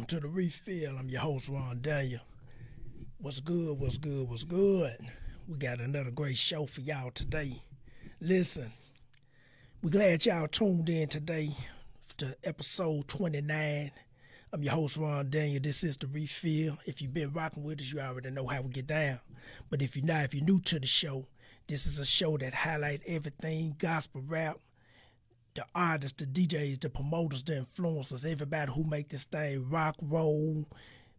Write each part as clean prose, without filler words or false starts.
Welcome to the Refill. I'm your host, Ron Daniel. What's good? What's good? What's good? We got another great show for y'all today. Listen, we're glad y'all tuned in today to episode 29. I'm your host, Ron Daniel. This is the Refill. If you've been rocking with us, you already know how we get down. But if you're not, if you're new to the show, this is a show that highlights everything gospel rap, the artists, the DJs, the promoters, the influencers, everybody who make this thing rock, roll,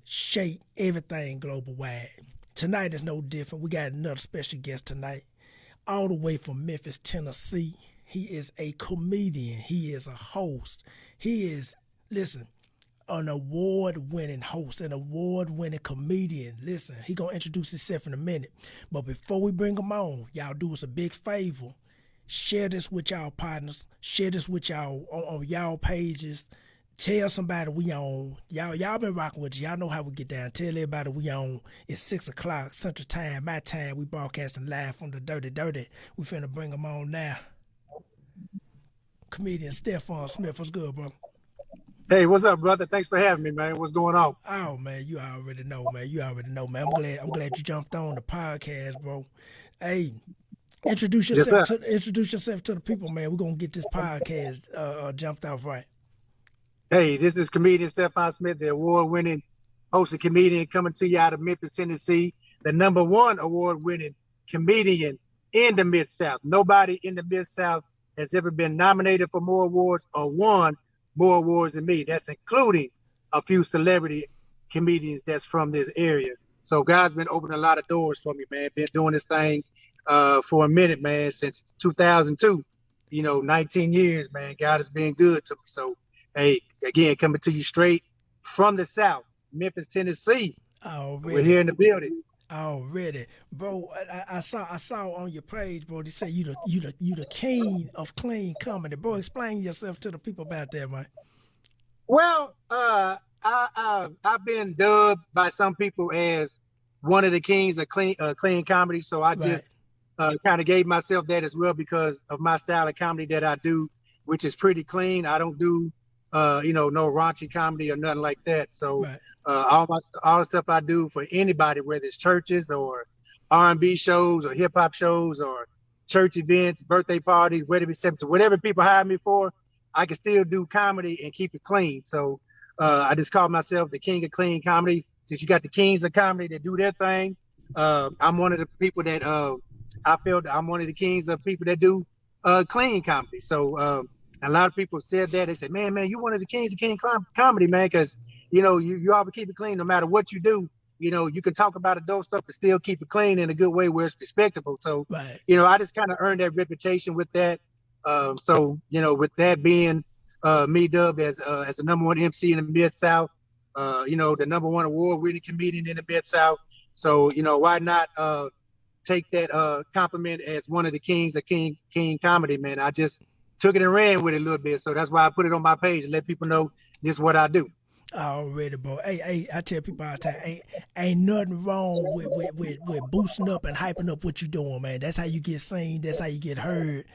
shake, everything global wide. Tonight is no different. We got another special guest tonight, all the way from Memphis, Tennessee. He is a comedian. He is a host. He is, listen, an award-winning host, an award-winning comedian. Listen, he gonna introduce himself in a minute. But before we bring him on, y'all do us a big favor. Share this with y'all partners. Share this with y'all on y'all pages. Tell somebody we on. Y'all been rocking with us. Y'all know how we get down. Tell everybody we on. It's 6 o'clock Central Time, my time. We broadcasting live from the Dirty Dirty. We finna bring them on now. Comedian Stephon Smith. What's good, brother? Hey, what's up, brother? Thanks for having me, man. What's going on? Oh, man, you already know, man. You already know, man. I'm glad you jumped on the podcast, bro. Hey, introduce yourself to the people, man. We're gonna get this podcast jumped off right. Hey, this is comedian Stephon Smith, the award-winning host and comedian coming to you out of Memphis, Tennessee, the #1 award-winning comedian in the Mid-South. Nobody in the Mid-South has ever been nominated for more awards or won more awards than me. That's including a few celebrity comedians that's from this area. So God's been opening a lot of doors for me, man. Been doing this thing for a minute, man, since 2002. 19 years, man. God has been good to me. So, hey, again, coming to you straight from the South, Memphis, Tennessee. We're here in the building. Already, bro. I saw on your page, bro. They say you the king of clean comedy, bro. Explain yourself to the people about that, man. Well, I've been dubbed by some people as one of the kings of clean comedy. So I just kind of gave myself that as well because of my style of comedy that I do, which is pretty clean. I don't do, no raunchy comedy or nothing like that. So all the stuff I do for anybody, whether it's churches or R&B shows or hip hop shows or church events, birthday parties, wedding receptions, whatever people hire me for, I can still do comedy and keep it clean. So I just call myself the king of clean comedy. Since you got the kings of comedy that do their thing, I'm one of the people that I feel that I'm one of the kings of people that do clean comedy. So a lot of people said that. They said, man, you one of the kings of clean comedy, man, because, you always keep it clean no matter what you do. You can talk about adult stuff but still keep it clean in a good way where it's respectable. So, I just kind of earned that reputation with that. With that being me dubbed as the #1 MC in the Mid-South, the #1 award-winning comedian in the Mid-South. So, why not take that compliment as one of the kings of king comedy, man. I just took it and ran with it a little bit. So that's why I put it on my page and let people know this is what I do. Already, bro. Hey, I tell people all the time, ain't nothing wrong with boosting up and hyping up what you doing, man. That's how you get seen. That's how you get heard.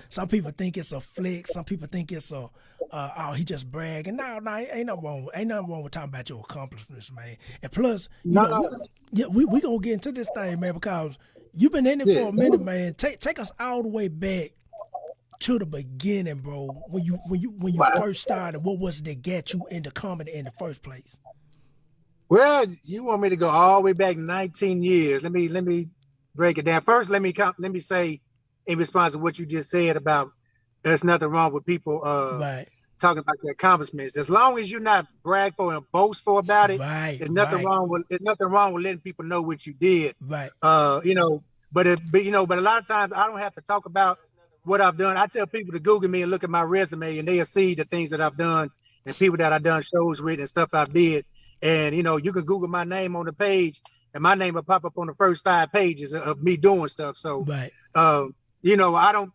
Some people think it's a flex. Some people think it's he just bragging. No, ain't nothing wrong. Ain't nothing wrong with talking about your accomplishments, man. And plus, we gonna get into this thing, man, because you've been in it for a minute, man. Take us all the way back to the beginning, bro. When you first started, what was it that got you into comedy in the first place? Well, you want me to go all the way back 19 years. Let me break it down. First, let me say in response to what you just said about there's nothing wrong with people talking about their accomplishments. As long as you're not bragful and boastful about it, there's nothing wrong with letting people know what you did. But a lot of times I don't have to talk about what I've done. I tell people to Google me and look at my resume, and they'll see the things that I've done and people that I've done shows with and stuff I did. And you can Google my name on the page, and my name will pop up on the first 5 pages of me doing stuff. So, I don't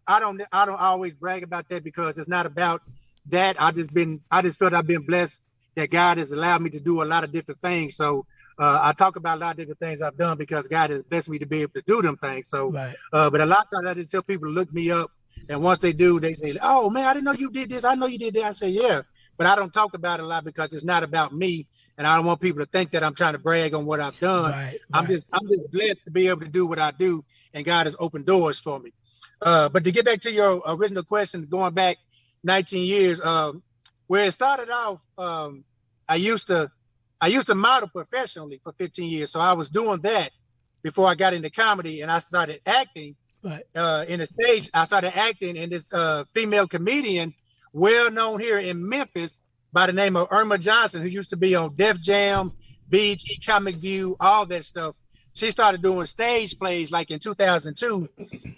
always brag about that because it's not about that. I just felt I've been blessed that God has allowed me to do a lot of different things. So I talk about a lot of different things I've done because God has blessed me to be able to do them things. So, but a lot of times I just tell people to look me up. And once they do, they say, oh, man, I didn't know you did this. I know you did that. I say, yeah, but I don't talk about it a lot because it's not about me, and I don't want people to think that I'm trying to brag on what I've done. Right, I'm just blessed to be able to do what I do, and God has opened doors for me. But to get back to your original question, going back 19 years, where it started off, I used to model professionally for 15 years. So I was doing that before I got into comedy, and I started acting. right. In the stage. I started acting, and this female comedian, well known here in Memphis, by the name of Irma Johnson, who used to be on Def Jam, BET, Comic View, all that stuff. She started doing stage plays like in 2002,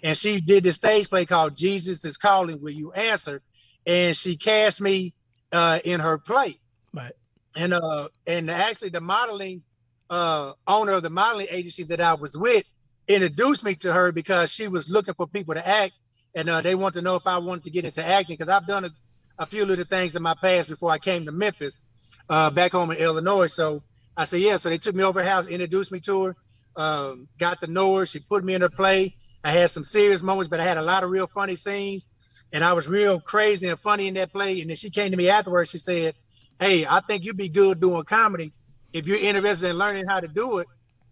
and she did this stage play called Jesus is Calling, Will You Answer? And she cast me in her play. Right. And actually the modeling owner of the modeling agency that I was with introduced me to her because she was looking for people to act, and they wanted to know if I wanted to get into acting, because I've done a few little things in my past before I came to Memphis, back home in Illinois. So I said, yeah. So they took me over her house, introduced me to her, got to know her. She put me in her play. I had some serious moments, but I had a lot of real funny scenes, and I was real crazy and funny in that play. And then she came to me afterwards. She said, hey, I think you'd be good doing comedy. If you're interested in learning how to do it,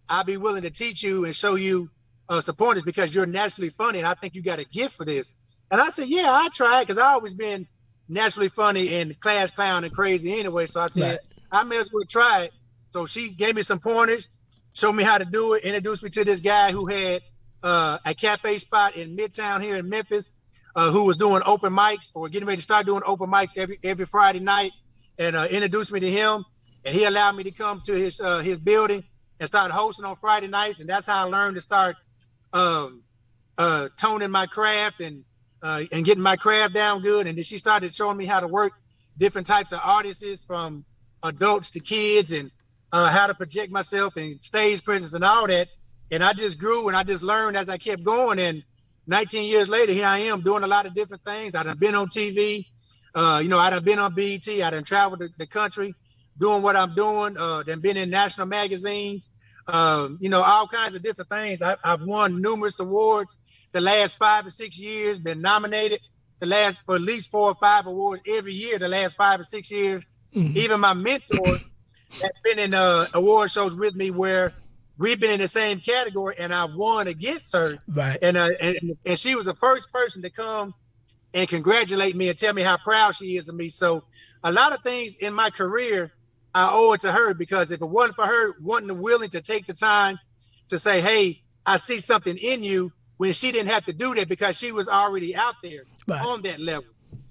I'll be willing to teach you and show you some pointers, because you're naturally funny, and I think you got a gift for this. And I said, yeah, I tried, because I always been naturally funny and class clown and crazy anyway. So I said, right, I may as well try it. So she gave me some pointers, showed me how to do it, introduced me to this guy who had a cafe spot in Midtown here in Memphis, who was doing open mics, or getting ready to start doing open mics every Friday night, and introduced me to him. And he allowed me to come to his building and start hosting on Friday nights. And that's how I learned to start toning my craft and getting my craft down good. And then she started showing me how to work different types of artists, from adults to kids, and how to project myself and stage presence and all that. And I just grew, and I just learned as I kept going. And 19 years later, here I am doing a lot of different things. I done been on TV, I done been on BET. I done traveled the country doing what I'm doing, then been in national magazines, all kinds of different things. I've won numerous awards the last 5 or 6 years, been nominated for at least 4 or 5 awards every year the last 5 or 6 years. Mm-hmm. Even my mentor has been in award shows with me where we've been in the same category, and I won against her. Right. And she was the first person to come and congratulate me and tell me how proud she is of me. So a lot of things in my career, I owe it to her, because if it wasn't for her willing to take the time to say, hey, I see something in you, when she didn't have to do that, because she was already out there on that level.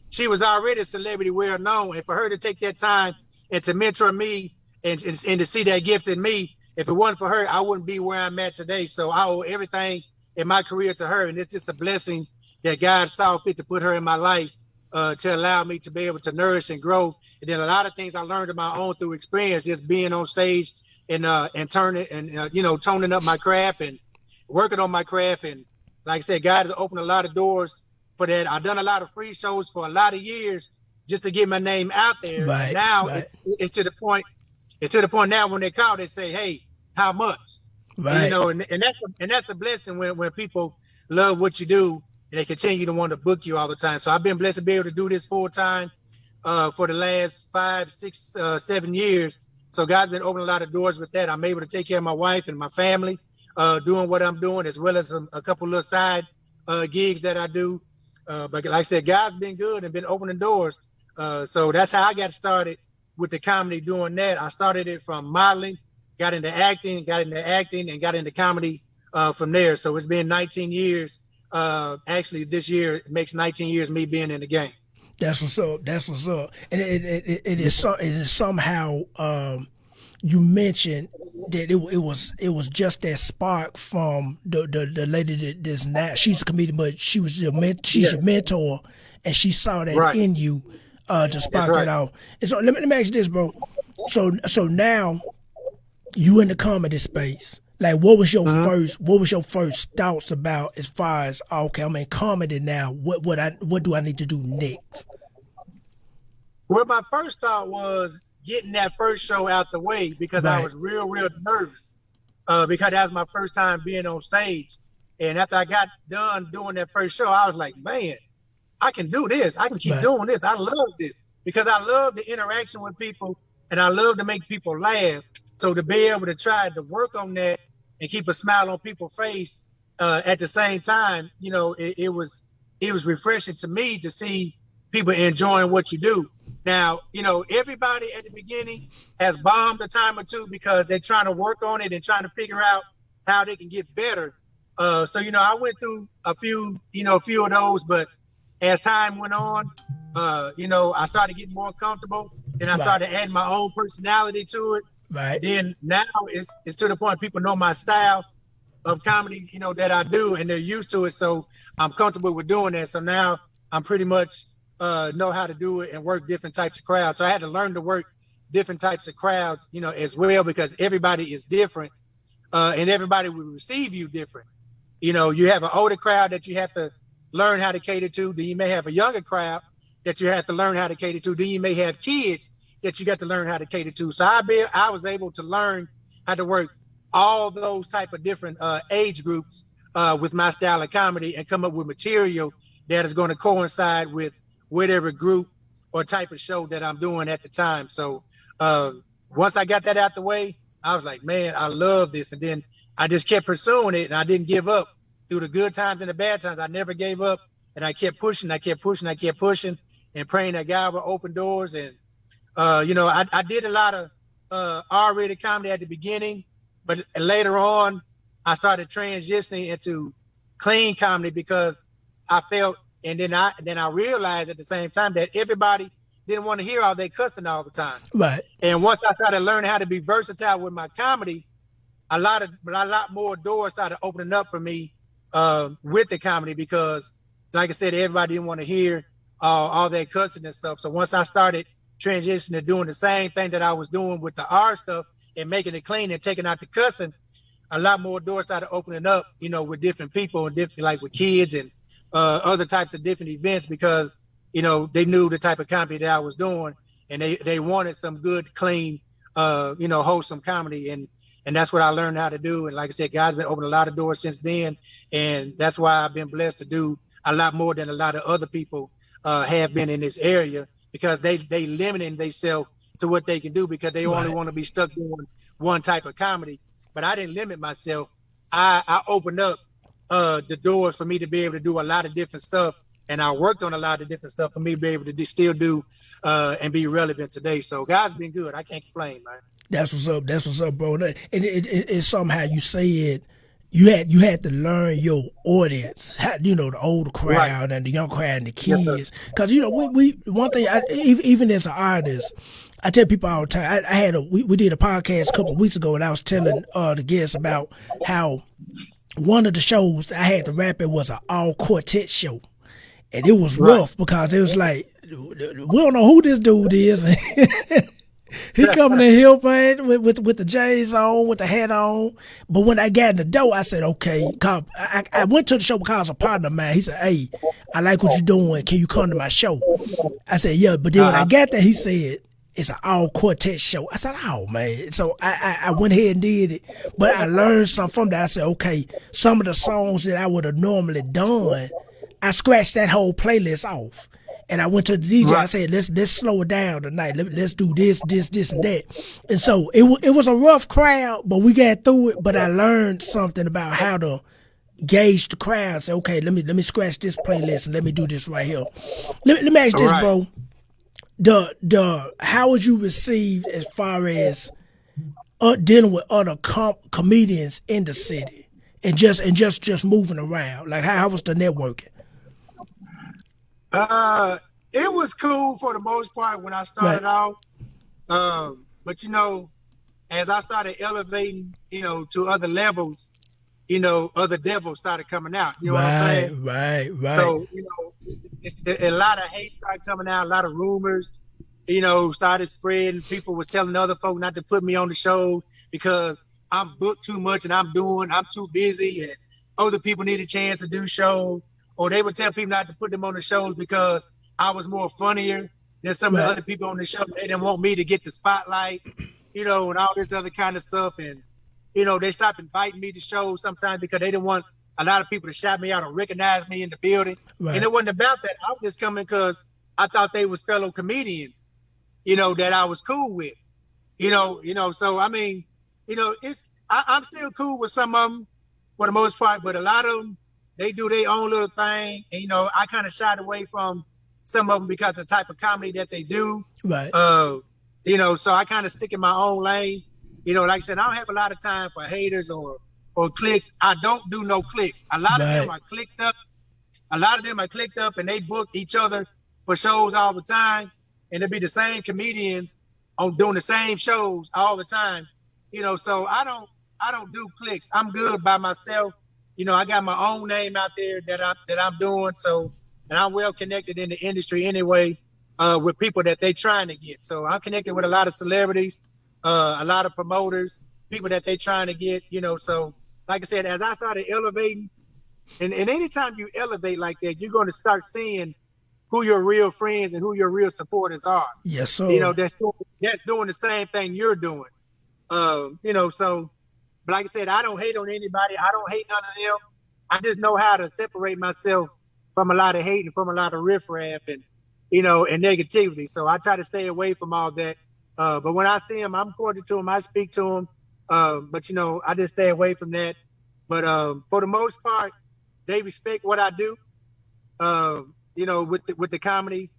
She was already a celebrity, well known. And for her to take that time and to mentor me and to see that gift in me, if it wasn't for her, I wouldn't be where I'm at today. So I owe everything in my career to her. And it's just a blessing that God saw fit to put her in my life, to allow me to be able to nourish and grow. And then a lot of things I learned on my own through experience, just being on stage and turning and toning up my craft and working on my craft. And like I said, God has opened a lot of doors for that. I've done a lot of free shows for a lot of years just to get my name out there. Right, now it's to the point. It's to the point now when they call, they say, "Hey, how much?" Right. And that's a blessing when people love what you do, and they continue to want to book you all the time. So I've been blessed to be able to do this full time for the last 5, 6, 7 years. So God's been opening a lot of doors with that. I'm able to take care of my wife and my family, doing what I'm doing, as well as a couple little side gigs that I do. But like I said, God's been good and been opening doors. So that's how I got started with the comedy, doing that. I started it from modeling, got into acting, and got into comedy from there. So it's been 19 years. Actually, this year it makes 19 years me being in the game. That's what's up. That's what's up. And it is somehow you mentioned that it was just that spark from the lady that's now, she's a comedian, but she's your mentor, and she saw that in you to spark that out. And so let me ask you this, bro. So now you in the comedy space. Like, what was your first thoughts about, as far as, okay, I'm in comedy now, what do I need to do next? Well, my first thought was getting that first show out the way, because I was real nervous, because that was my first time being on stage. And after I got done doing that first show, I was like, man, I can do this. I can keep doing this. I love this. because I love the interaction with people and I love to make people laugh. So to be able to try to work on that and keep a smile on people's face at the same time, you know, it was refreshing to me to see people enjoying what you do. Now, you know, everybody at the beginning has bombed a time or two because they're trying to work on it and trying to figure out how they can get better. So, you know, I went through a few of those, but as time went on, you know, I started getting more comfortable and I started adding my own personality to it. Right. Then now it's to the point people know my style of comedy, you know, that I do, and they're used to it. So I'm comfortable with doing that. So now I'm pretty much know how to do it and work different types of crowds. So I had to learn to work different types of crowds, you know, as well, because everybody is different and everybody will receive you different. You know, you have an older crowd that you have to learn how to cater to. Then you may have a younger crowd that you have to learn how to cater to. Then you may have kids that you got to learn how to cater to. So I was able to learn how to work all those type of different age groups with my style of comedy and come up with material that is going to coincide with whatever group or type of show that I'm doing at the time. So once I got that out the way, I was like, man, I love this. And then I just kept pursuing it and I didn't give up through the good times and the bad times. I never gave up and I kept pushing, and praying that God would open doors. And, you know, I did a lot of R-rated comedy at the beginning, but later on I started transitioning into clean comedy because I felt, and then I realized at the same time that everybody didn't want to hear all that cussing all the time. Right. And once I started learning how to be versatile with my comedy, a lot more doors started opening up for me with the comedy because, like I said, everybody didn't want to hear all that cussing and stuff. So once I started transitioning to doing the same thing that I was doing with the R stuff and making it clean and taking out the cussing, a lot more doors started opening up, you know, with different people and different, like with kids and other types of different events because, you know, they knew the type of comedy that I was doing and they wanted some good, clean, you know, wholesome comedy. And that's what I learned how to do. And like I said, God's been opening a lot of doors since then. And that's why I've been blessed to do a lot more than a lot of other people have been in this area because they limiting themselves to what they can do because they only want to be stuck doing one type of comedy. But I didn't limit myself. I opened up the doors for me to be able to do a lot of different stuff. And I worked on a lot of different stuff for me to be able to still do and be relevant today. So God's been good. I can't complain, man. That's what's up. That's what's up, bro. And it's somehow you said you had to learn your audience, you know, the older crowd and the young crowd and the kids. Because, you know, we one thing, even as an artist, I tell people all the time, we did a podcast a couple of weeks ago and I was telling the guests about how one of the shows I had to rap it was an all quartet show. And it was rough because it was like, we don't know who this dude is. He coming in here, man, with the J's on, with the hat on. But when I got in the door, I said, okay. I went to the show because I was a partner of mine. He said, hey, I like what you're doing. Can you come to my show? I said, yeah. But then when I got there, he said, it's an all quartet show. I said, oh, man. So I went ahead and did it. But I learned something from that. I said, okay, some of the songs that I would have normally done, I scratched that whole playlist off. And I went to the DJ. I said, let's slow it down tonight. Let's do this, and that. And so it was a rough crowd, but we got through it. But I learned something about how to gauge the crowd. Say, okay, let me scratch this playlist and let me do this right here. Let me ask this, bro. How was you received as far as dealing with other comedians in the city and just moving around? Like how was the networking? It was cool for the most part when I started out. But you know, as I started elevating, you know, to other levels, you know, other devils started coming out. You know what I'm saying? Right. So, you know, a lot of hate started coming out, a lot of rumors, you know, started spreading. People were telling other folks not to put me on the show because I'm booked too much and I'm too busy and other people need a chance to do shows. Or they would tell people not to put them on the shows because I was more funnier than some of the other people on the show. They didn't want me to get the spotlight, you know, and all this other kind of stuff. And, you know, they stopped inviting me to shows sometimes because they didn't want a lot of people to shout me out or recognize me in the building. And it wasn't about that. I was just coming because I thought they was fellow comedians, that I was cool with, So I mean, I'm still cool with some of them for the most part, but a lot of them, they do their own little thing. And, I kind of shied away from some of them because of the type of comedy that they do. Right. So I kind of stick in my own lane. Like I said, I don't have a lot of time for haters or clicks. I don't do no clicks. A lot of them are clicked up. A lot of them are clicked up and they book each other for shows all the time. And it'll be the same comedians on doing the same shows all the time. So I don't do clicks. I'm good by myself. I got my own name out there that I'm doing. So, and I'm well connected in the industry anyway, with people that they trying to get. So I'm connected with a lot of celebrities, a lot of promoters, people that they trying to get, So like I said, as I started elevating, and anytime you elevate like that, you're going to start seeing who your real friends and who your real supporters are. Yes, sir. That's doing the same thing you're doing. So, but like I said, I don't hate on anybody. I don't hate none of them. I just know how to separate myself from a lot of hate and from a lot of riffraff and, and negativity. So I try to stay away from all that. But when I see them, I'm cordial to them. I speak to them. But, I just stay away from that. But for the most part, they respect what I do, with the comedy,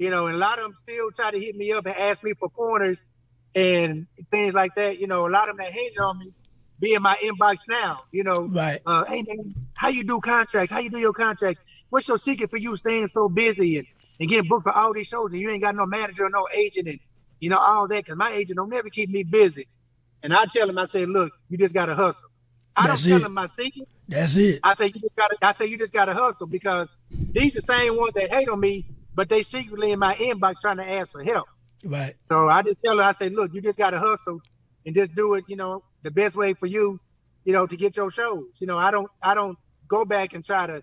and a lot of them still try to hit me up and ask me for corners and things like that. A lot of them that hated on me be in my inbox now, Right. Hey man, how you do contracts? How you do your contracts? What's your secret for you staying so busy and getting booked for all these shows and you ain't got no manager or no agent and, all that? Cause my agent don't never keep me busy. And I tell him, I say, look, you just got to hustle. I don't tell them my secret. That's it. I say you just gotta hustle because these are the same ones that hate on me, but they secretly in my inbox trying to ask for help. Right. So I just tell her, I say, look, you just gotta hustle and just do it, the best way for you, to get your shows. I don't go back and try to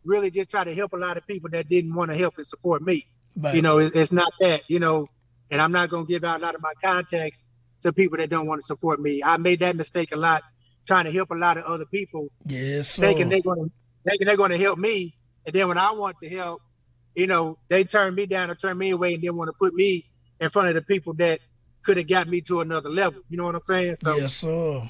really just try to help a lot of people that didn't want to help and support me. Right. It's not that, and I'm not gonna give out a lot of my contacts to people that don't want to support me. I made that mistake a lot, trying to help a lot of other people. Yes, sir. Thinking they're gonna help me, and then when I want to help, they turn me down or turn me away, and then want to put me in front of the people that could have got me to another level. You know what I'm saying? So, yes, sir.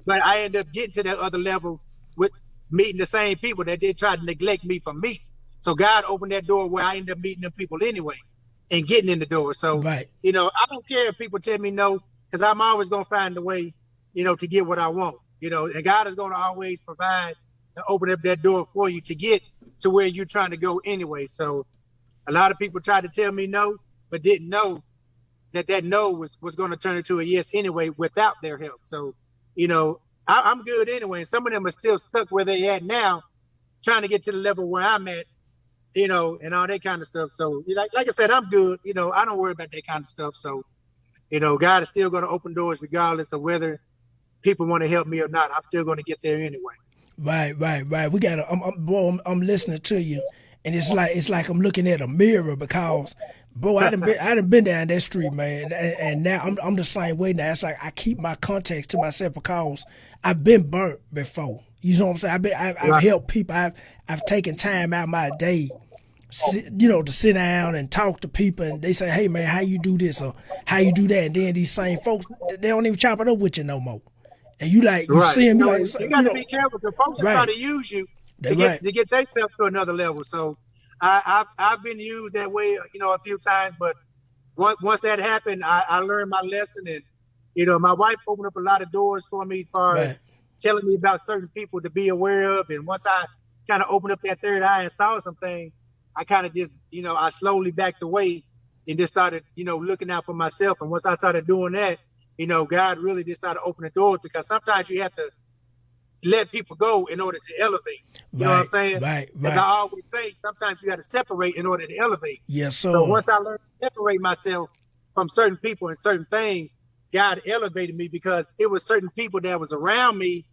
But I ended up getting to that other level with meeting the same people that did try to neglect me from me. So God opened that door where I ended up meeting them people anyway and getting in the door. So, right. I don't care if people tell me no, because I'm always gonna find a way, to get what I want. And God is going to always provide and open up that door for you to get to where you're trying to go anyway. So a lot of people tried to tell me no, but didn't know that no was going to turn into a yes anyway without their help. So, I'm good anyway. And some of them are still stuck where they at now, trying to get to the level where I'm at, and all that kind of stuff. So like I said, I'm good. I don't worry about that kind of stuff. So, God is still going to open doors regardless of whether people want to help me or not. I'm still going to get there anyway. Right. We gotta. I'm listening to you, and it's like I'm looking at a mirror because, bro, I done been down that street, man, and now I'm the same way now. It's like I keep my context to myself because I've been burnt before. You know what I'm saying? I've helped people. I've taken time out of my day, to sit down and talk to people, and they say, hey man, how you do this or how you do that, and then these same folks, they don't even chop it up with you no more. And you see him, you got to be careful because folks are trying to use you to get themselves to another level. So I've been used that way, a few times, but once that happened, I learned my lesson, and my wife opened up a lot of doors for me as far as telling me about certain people to be aware of. And once I kind of opened up that third eye and saw some things, I kind of just, I slowly backed away and just started, looking out for myself. And once I started doing that, God really just started opening doors because sometimes you have to let people go in order to elevate. You know what I'm saying? Right. As I always say, sometimes you got to separate in order to elevate. Yes, sir. So once I learned to separate myself from certain people and certain things, God elevated me because it was certain people that was around me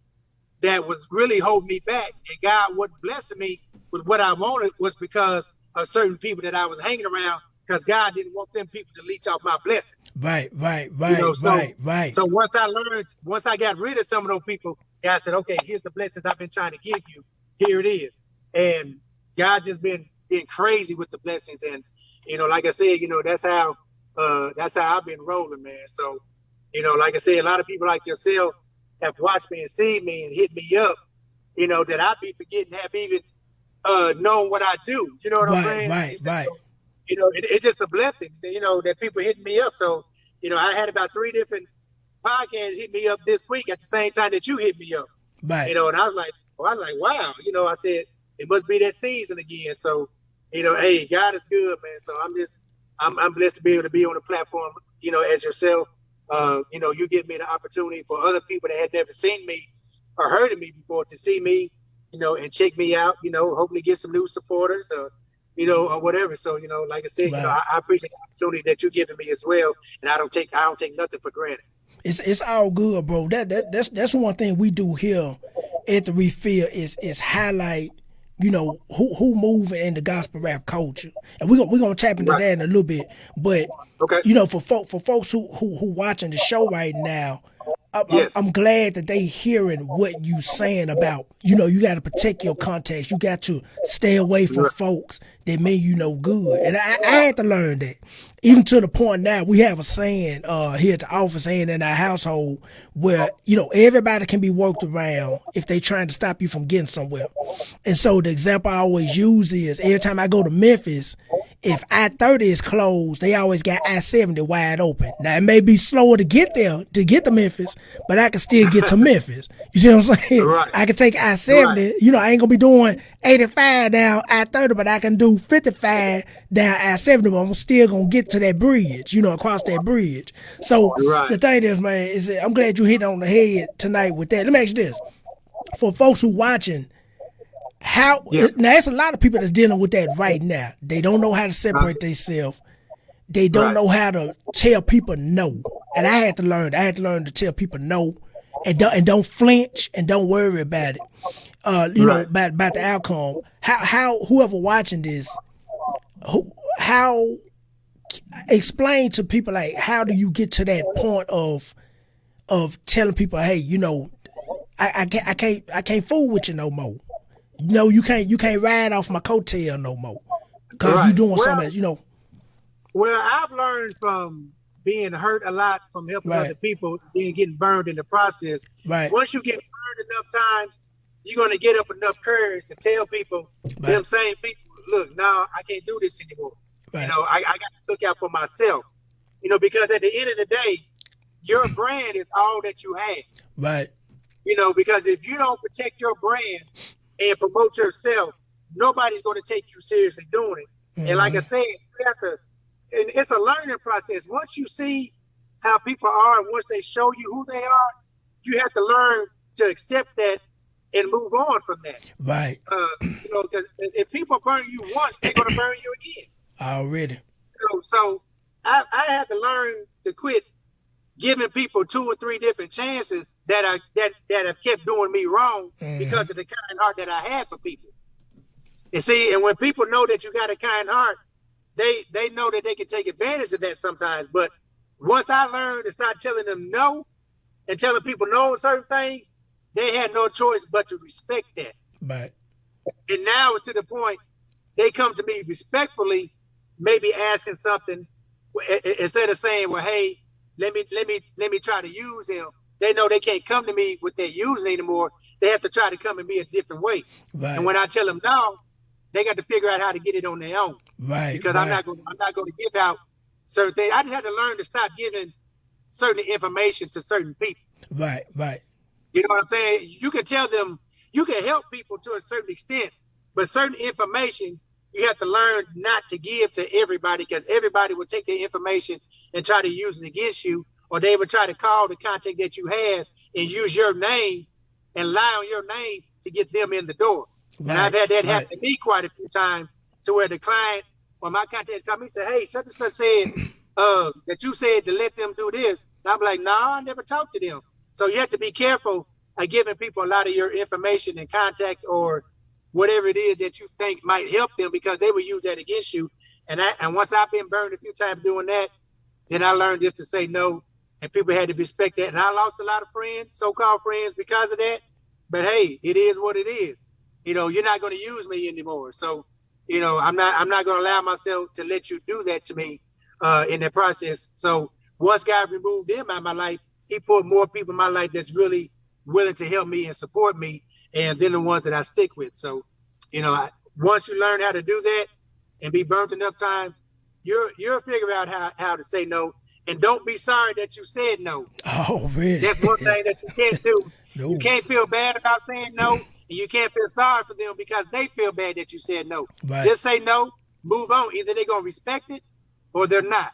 that was really holding me back. And God wasn't blessing me with what I wanted was because of certain people that I was hanging around because God didn't want them people to leech off my blessing. Right. So once I got rid of some of those people, God said, okay, here's the blessings I've been trying to give you. Here it is. And God just been crazy with the blessings. And like I said, that's how I've been rolling, man. So, like I said, a lot of people like yourself have watched me and seen me and hit me up, that I be forgetting have even known what I do. You know what I'm saying? Right. It's just a blessing, that people hitting me up. So, I had about 3 different podcasts hit me up this week at the same time that you hit me up. Right. And I was like, wow. I said, it must be that season again. So, hey, God is good, man. So I'm blessed to be able to be on a platform, as yourself. You give me the opportunity for other people that had never seen me or heard of me before to see me, and check me out, hopefully get some new supporters or whatever. So, like I said, Right. I appreciate the opportunity that you're giving me as well. And I don't take nothing for granted. It's all good, bro. That's one thing we do here at the Refill is highlight, who moving in the gospel rap culture, and we're gonna tap into that in a little bit. But Okay. for folks who watching the show right now, Yes. I'm glad that they hearing what you saying about, you got to protect your contacts. You got to stay away from folks that mean you no good. And I had to learn that. Even to the point now, we have a saying here at the office and in our household where, everybody can be worked around if they trying to stop you from getting somewhere. And so the example I always use is every time I go to Memphis, if I-30 is closed, they always got I-70 wide open. Now, it may be slower to get there, to get to Memphis, but I can still get to Memphis. You see what I'm saying? Right. I can take I-70. Right. I ain't going to be doing 85 down I-30, but I can do 55 down I-70, but I'm still going to get to that bridge, across that bridge. So Right. the thing is, man, is I'm glad you hit on the head tonight with that. Let me ask you this. For folks who watching, now there's a lot of people that's dealing with that right now. They don't know how to separate themselves. They don't know how to tell people no. And I had to learn to tell people no, and don't flinch and don't worry about it. About the outcome. How whoever watching this, how explain to people, like, how do you get to that point of telling people, hey, I can't fool with you no more. You can't ride off my coattail no more, because you doing something. Well, I've learned from being hurt a lot from helping other people, then getting burned in the process. Right. Once you get burned enough times, you're going to get up enough courage to tell people, them same people, look, now I can't do this anymore. Right. I got to look out for myself. Because at the end of the day, your brand is all that you have. Right. Because if you don't protect your brand and promote yourself, nobody's going to take you seriously doing it. And like I said, you have to, and it's a learning process. Once you see how people are, and once they show you who they are, you have to learn to accept that and move on from that. Right. Because if people burn you once, they're going to burn you again. Already. So I had to learn to quit giving people 2 or 3 different chances that have kept doing me wrong because of the kind heart that I have for people. And see, and when people know that you got a kind heart, they know that they can take advantage of that sometimes. But once I learned to start telling them no and telling people no on certain things, they had no choice but to respect that. Right. And now it's to the point they come to me respectfully, maybe asking something instead of saying, well, hey, let me try to use him. They know they can't come to me with their using anymore. They have to try to come at me a different way. Right. And when I tell them no, they got to figure out how to get it on their own. Right. Because I'm not going to give out certain things. I just had to learn to stop giving certain information to certain people. Right. Right. You know what I'm saying? You can tell them, you can help people to a certain extent, but certain information you have to learn not to give to everybody, because everybody will take their information and try to use it against you, or they would try to call the contact that you have and use your name and lie on your name to get them in the door. Right. And I've had that happen to me quite a few times, to where the client or my contacts come me and say, hey, such and such said that you said to let them do this. And I'm like, no, I never talked to them. So you have to be careful of giving people a lot of your information and contacts or whatever it is that you think might help them, because they will use that against you. And once I've been burned a few times doing that, then I learned just to say no, and people had to respect that. And I lost a lot of friends, so-called friends, because of that. But hey, it is what it is. You're not going to use me anymore. So, I'm not going to allow myself to let you do that to me in that process. So once God removed them out of my life, he put more people in my life that's really willing to help me and support me, and then the ones that I stick with. So, once you learn how to do that and be burnt enough times, you'll figure out how to say no. And don't be sorry that you said no. Oh, really? That's one thing that you can't do. No. You can't feel bad about saying no, and you can't feel sorry for them because they feel bad that you said no. Right. Just say no, move on. Either they're going to respect it or they're not.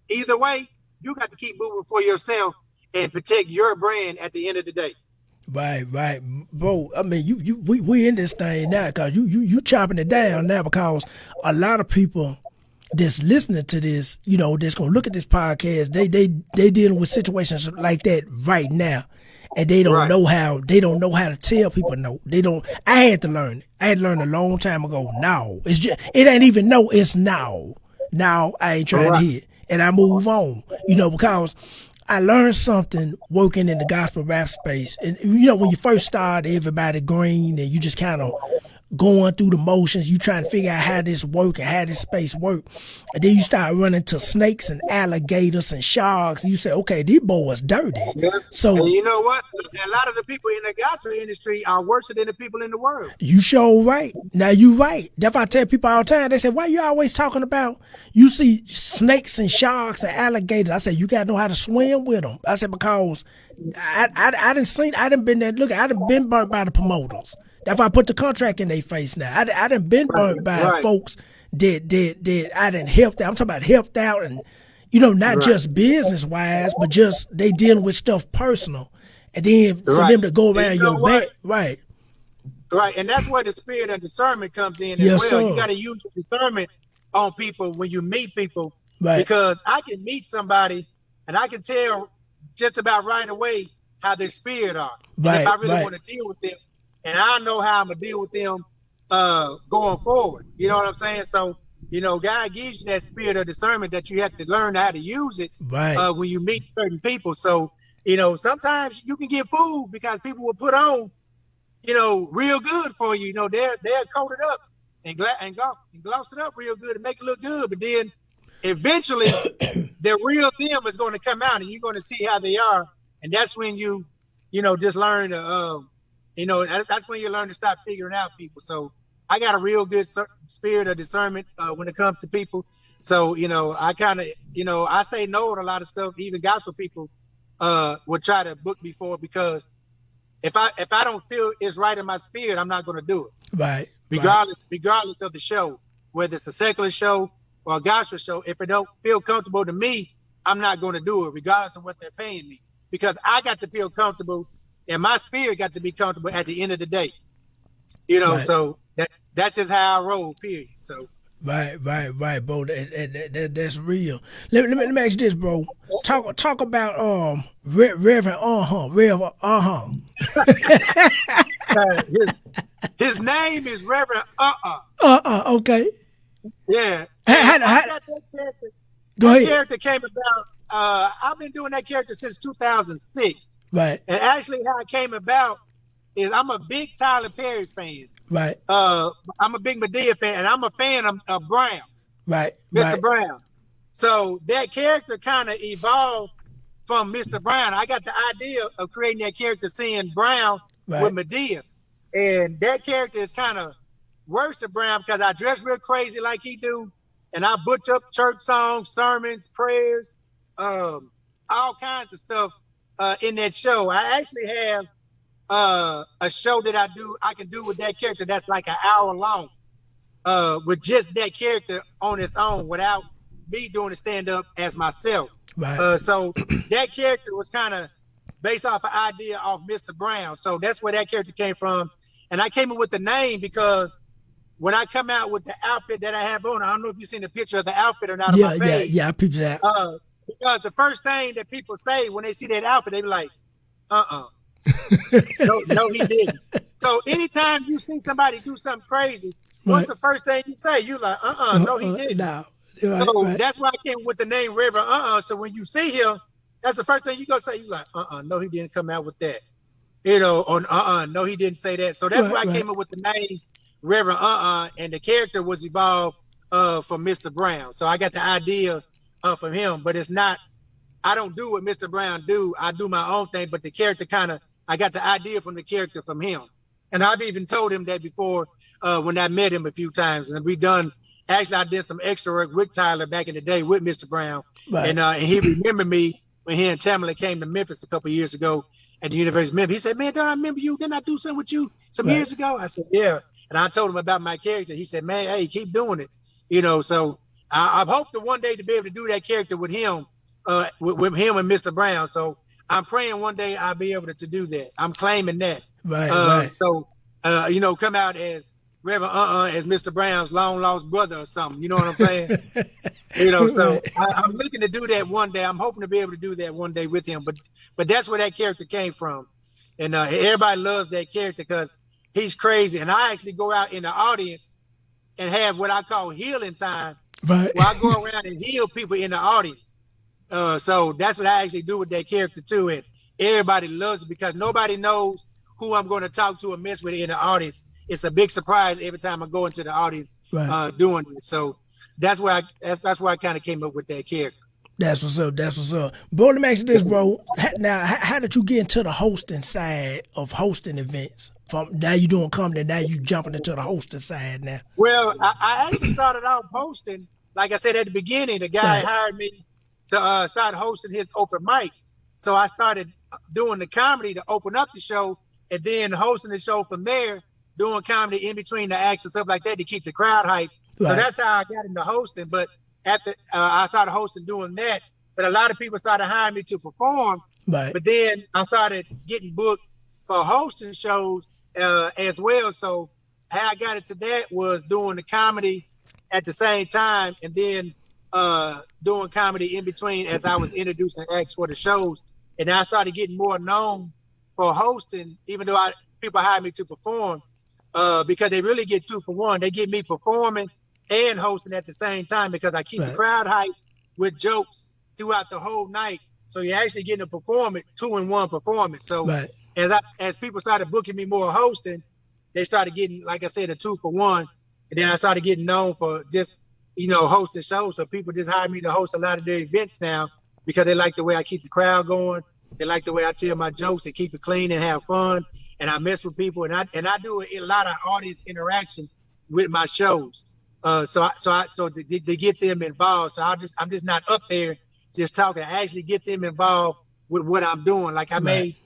Either way, you got to keep moving for yourself and protect your brand at the end of the day. Right, bro. I mean, we in this thing now because you chopping it down now, because a lot of people that's listening to this, that's gonna look at this podcast, they dealing with situations like that right now, and they don't know how to tell people no. They don't. I had to learn it. I had to learn a long time ago. No, it's just, it ain't even no. It's now. Now I ain't trying to hear it, and I move on. Because I learned something working in the gospel rap space. And, when you first start, everybody green and you just kind of going through the motions. You trying to figure out how this work and how this space work. And then you start running to snakes and alligators and sharks. And you say, okay, these boys dirty. Yeah. So, and you know what? A lot of the people in the gospel industry are worse than the people in the world. You sure right. Now you right. That's why I tell people all the time. They say, why you always talking about you see snakes and sharks and alligators? I said, you got to know how to swim with them. I said, because I done been there. Look, I done been burnt by the promoters. That's why I put the contract in their face now. I done been burnt by folks that I done helped out. I'm talking about helped out, and not just business wise, but just they dealing with stuff personal. And then for them to go around your back, right. Right, and that's where the spirit of discernment comes in as well. Sir. You got to use your discernment on people when you meet people, because I can meet somebody and I can tell just about right away how their spirit are. Right, and if I really want to deal with them, and I know how I'm gonna deal with them going forward. You know what I'm saying? So, God gives you that spirit of discernment that you have to learn how to use it when you meet certain people. So, sometimes you can get fooled because people will put on, real good for you. They're coated up and gloss it up real good and make it look good. But then eventually the real them is going to come out and you're going to see how they are. And that's when you just learn to, that's when you learn to stop figuring out people. So I got a real good spirit of discernment when it comes to people. So, I kind of, I say no to a lot of stuff. Even gospel people would try to book me for it, because if I don't feel it's right in my spirit, I'm not going to do it. Right. Regardless of the show, whether it's a secular show or a gospel show, if it don't feel comfortable to me, I'm not going to do it, regardless of what they're paying me, because I got to feel comfortable and my spirit got to be comfortable at the end of the day. So that's just how I roll, period. So. Right, bro. That's real. Let me ask you this, bro. Talk about Reverend His name is Reverend Okay. Yeah. Go ahead. That character came about. I've been doing that character since 2006. Right. And actually, how it came about is I'm a big Tyler Perry fan. Right. I'm a big Medea fan, and I'm a fan of Brown. Right. Mr. Brown. So that character kind of evolved from Mr. Brown. I got the idea of creating that character, seeing Brown with Medea. And that character is kind of worse than Brown because I dress real crazy like he do. And I butcher up church songs, sermons, prayers, all kinds of stuff in that show. I actually have a show that I can do with that character that's like an hour long with just that character on its own without me doing the stand-up as myself. Right. So that character was kind of based off an idea of Mr. Brown. So that's where that character came from. And I came up with the name because when I come out with the outfit that I have on, I don't know if you've seen the picture of the outfit or not on my page. Yeah, I picture that. Because the first thing that people say when they see that outfit, they be like, no, he didn't. So anytime you see somebody do something crazy, what's the first thing you say? You like, no, he didn't. No. That's why I came with the name Reverend So when you see him, that's the first thing you gonna say. You like, no, he didn't come out with that. Or no, he didn't say that. So that's why I came up with the name Reverend and the character was evolved from Mr. Brown. So I got the idea from him, but it's not. I don't do what Mr. Brown do. I do my own thing, but the character I got the idea from the character from him. And I've even told him that before when I met him a few times. And actually I did some extra work with Tyler back in the day with Mr. Brown. Right. And he remembered me when he and Tamala came to Memphis a couple of years ago at the University of Memphis. He said, man, don't I remember you? Didn't I do something with you some years ago? I said, yeah. And I told him about my character. He said, man, hey, keep doing it. So I hope to one day to be able to do that character with him. With him and Mr. Brown. So I'm praying one day I'll be able to do that. I'm claiming that. Right. So, come out as Reverend as Mr. Brown's long lost brother or something. You know what I'm saying? So I'm looking to do that one day. I'm hoping to be able to do that one day with him. But that's where that character came from. And everybody loves that character because he's crazy. And I actually go out in the audience and have what I call healing time. Right. Where I go around and heal people in the audience. So that's what I actually do with that character too. And everybody loves it because nobody knows who I'm going to talk to or mess with in the audience. It's a big surprise every time I go into the audience doing it. So that's where I kind of came up with that character. That's what's up. That's what's up. Bro, let me ask you this, bro. Now, how did you get into the hosting side of hosting events? From now you doing comedy, now you jumping into the hosting side now. Well, I actually started out hosting. Like I said at the beginning, the guy hired me to start hosting his open mics. So I started doing the comedy to open up the show and then hosting the show from there, doing comedy in between the acts and stuff like that to keep the crowd hyped. Right. So that's how I got into hosting. But after I started hosting doing that, but a lot of people started hiring me to perform. Right. But then I started getting booked for hosting shows as well. So how I got into that was doing the comedy at the same time and then doing comedy in between as I was introducing acts for the shows. And I started getting more known for hosting, even though people hired me to perform, because they really get 2 for 1. They get me performing and hosting at the same time because I keep the crowd hyped with jokes throughout the whole night. So you're actually getting a performance, 2-in-1 performance. So as people started booking me more hosting, they started getting, like I said, a 2 for 1. And then I started getting known for just hosting shows. So people just hired me to host a lot of their events now because they like the way I keep the crowd going. They like the way I tell my jokes and keep it clean and have fun. And I mess with people and I do a lot of audience interaction with my shows. So to get them involved. So I'm just not up there just talking. I actually get them involved with what I'm doing. Like I may